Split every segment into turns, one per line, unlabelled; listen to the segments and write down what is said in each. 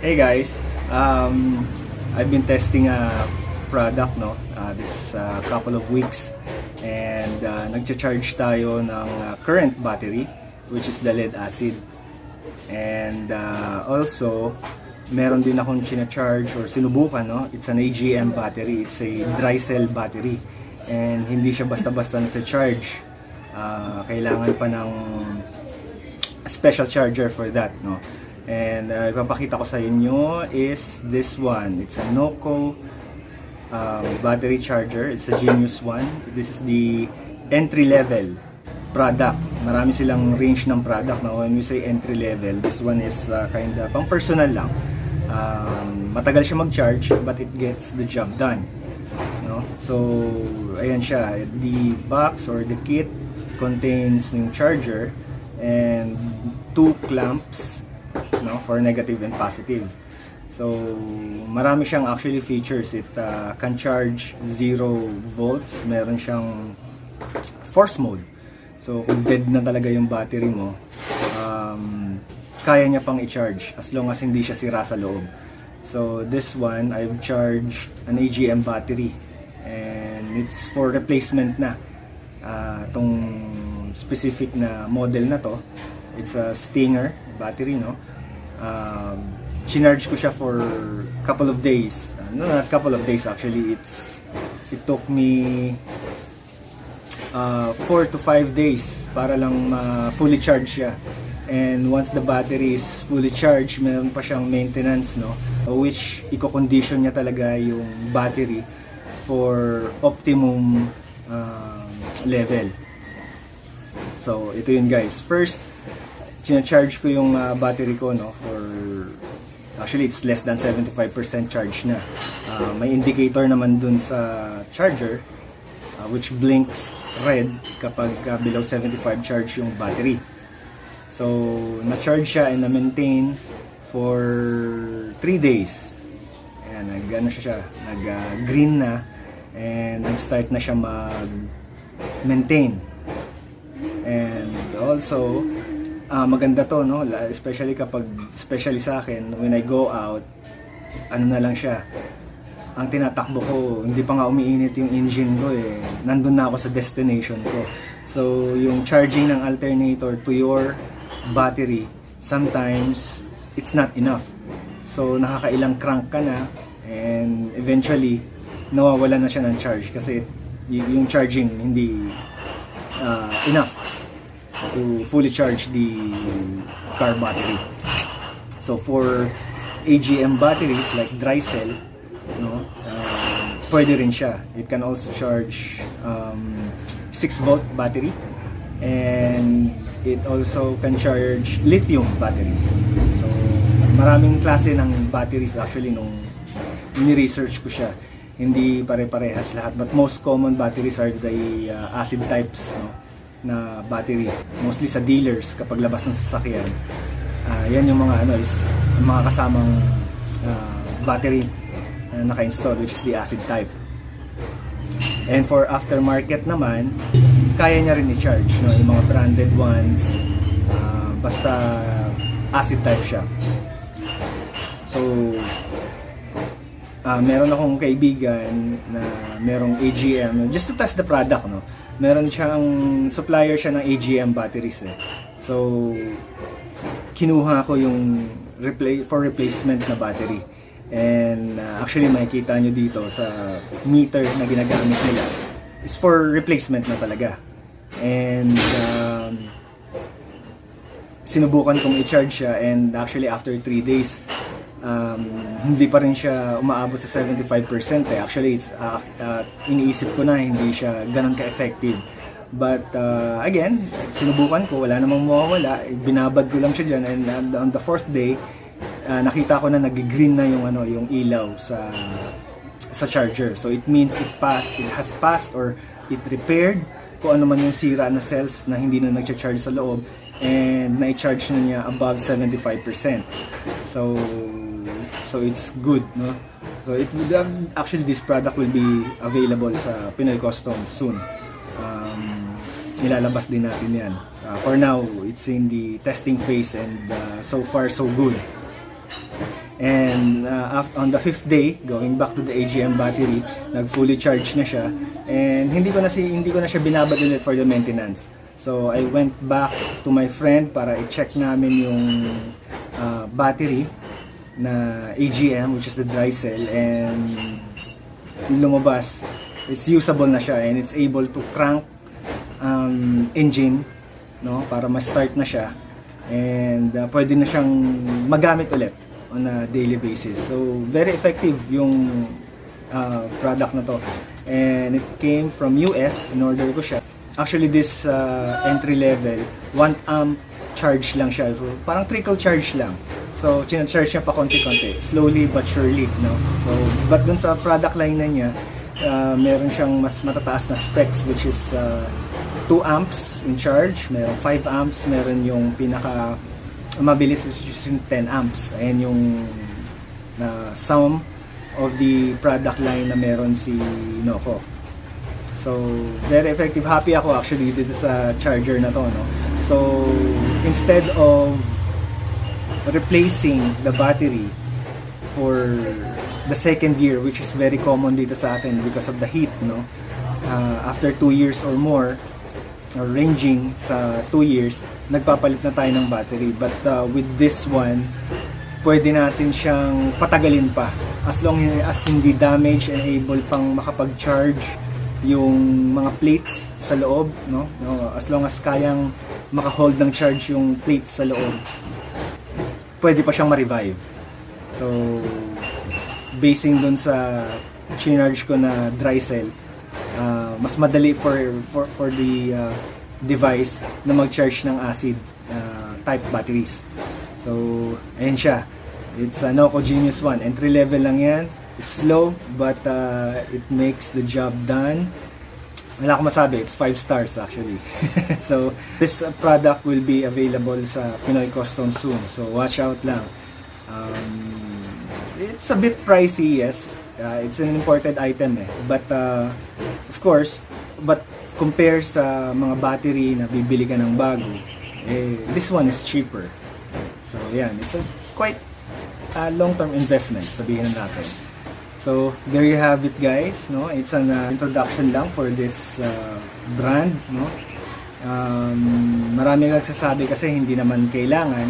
Hey guys, I've been testing a product this couple of weeks, and nagcha-charge tayo ng current battery, which is the lead acid, and also meron din akong china-charge or sinubukan, it's an AGM battery. It's a dry cell battery, and hindi siya basta-basta nagcha-charge. Kailangan pa ng special charger for that, And ipapakita ko sa inyo is this one. It's a NOCO battery charger. It's a Genius one. This is the entry level product. Marami silang range ng product. When we say entry level, this one is kinda pang personal lang. Matagal siya mag-charge, but it gets the job done. So ayan siya. The box or the kit contains yung charger and 2 clamps for negative and positive. So marami siyang actually features. It can charge 0 volts. Meron siyang force mode. So kung dead na talaga yung battery mo, kaya niya pang i-charge as long as hindi siya sira sa loob. So this one, I've charged an AGM battery, and it's for replacement na. Tong specific na model na to, it's a Stinger battery, Chinarge ko siya for couple of days. Not couple of days actually. It took me 4 to 5 days para lang fully charge siya. And once the battery is fully charged, meron pa siyang maintenance, which i-condition niya talaga yung battery for optimum level. So ito yun guys. First, charge ko yung battery ko, for actually it's less than 75% charge na. May indicator naman dun sa charger which blinks red kapag below 75 charge yung battery. So na-charge siya and na-maintain for 3 days. Ayan, nag-green na, and nag-start na siya mag-maintain. And also maganda to, especially sa akin, when I go out, na lang siya, ang tinatakbo ko, hindi pa nga umiinit yung engine ko, nandun na ako sa destination ko. So yung charging ng alternator to your battery, sometimes it's not enough. So nakakailang crank ka na, and eventually nawawala na siya ng charge kasi yung charging hindi enough to fully charge the car battery. So for AGM batteries like dry cell, pwede rin siya. It can also charge 6 volt battery, and it also can charge lithium batteries. So maraming klase ng batteries actually nung ni-research ko siya. Hindi pare-parehas lahat, but most common batteries are the acid types, na battery, mostly sa dealers kapag labas ng sasakyan. Yan yung mga mga kasamang battery na naka-install, which is the acid type. And for aftermarket naman, kaya niya rin i-charge, yung mga branded ones, basta acid type siya. So meron akong kaibigan na merong AGM, just to test the product, meron siyang supplier siya ng AGM batteries, So kinuha ko yung for replacement na battery, and actually makikita nyo dito sa meter na ginagamit nila is for replacement na talaga. And sinubukan kong i-charge siya, and actually after 3 days hindi pa rin siya umaabot sa 75%. Actually, it's iniisip ko na hindi siya ganun ka-effective. But again, sinubukan ko, wala namang mawawala. Binabad ko lang siya dyan, and on the 4th day, nakita ko na nag-green na yung ilaw sa charger. So it means it has passed, or it repaired kung ano man yung sira na cells na hindi na nag-charge sa loob, and na-charge na niya above 75%. So it's good, So it would actually, this product will be available sa PnoiCstmz soon. Ilalabas din natin yan. For now, it's in the testing phase, and so far so good. And on the 5th day, going back to the AGM battery, nag-fully charge na siya. And hindi ko na siya binabad ulit for the maintenance. So I went back to my friend para i-check namin yung battery na AGM, which is the dry cell, and lumabas, it's usable na siya and it's able to crank engine, no, para ma-start na siya, and pwede na siyang magamit ulit on a daily basis. So very effective yung product na to, and it came from US. In order ko siya, actually this entry level 1 amp charge lang siya, so parang trickle charge lang. So charge niya pa konti-konti, slowly but surely, no. So but dun sa product line na niya, meron siyang mas matataas na specs, which is 2 amps in charge, meron 5 amps, meron yung pinaka mabilis, which is 10 amps. Ayan yung sum of the product line na meron si NOCO. So very effective. Happy ako actually dito sa charger na to, no. So instead of replacing the battery for the second year, which is very common dito sa atin because of the heat, no, after 2 years or more, or ranging sa 2 years, nagpapalit na tayo ng battery. But with this one, pwede natin siyang patagalin pa as long as hindi damage and able pang makapag-charge yung mga plates sa loob, no? As long as kayang maka-hold ng charge yung plates sa loob, pwede pa siyang ma-revive. So basing dun sa charge ko na dry cell, mas madali for the device na mag-charge ng acid type batteries. So ayan siya, it's a NOCO Genius 1, entry level lang yan. It's slow but it makes the job done. Wala akong masabi, it's 5 stars actually. So this product will be available sa PnoiCstmz soon, so watch out lang. It's a bit pricey, yes. It's an imported item, but of course, but compare sa mga battery na bibili ka ng bago, this one is cheaper. So yan, it's a quite long-term investment, sabihin natin. So there you have it, guys, no. It's an introduction lang for this brand, no. Marami nagsasabi kasi hindi naman kailangan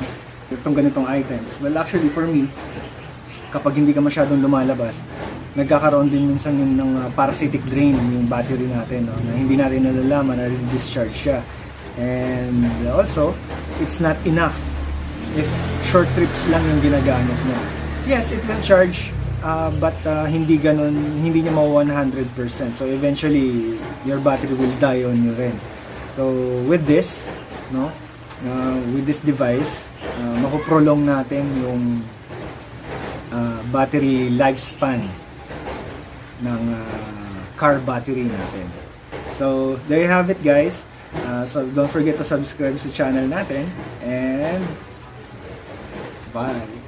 itong ganitong items. Well, actually for me, kapag hindi ka masyadong lumalabas, nagkakaroon din minsan yung ng parasitic drain yung battery natin, no, na hindi natin nalalaman na discharge siya. And also, it's not enough if short trips lang yung ginagamit mo. Yes, it will charge, but hindi ganun, hindi niya ma 100%. So eventually your battery will die on you rin. So with this, no, with this device, makuprolong natin yung battery lifespan ng car battery natin. So there you have it, guys. So don't forget to subscribe sa channel natin, and bye.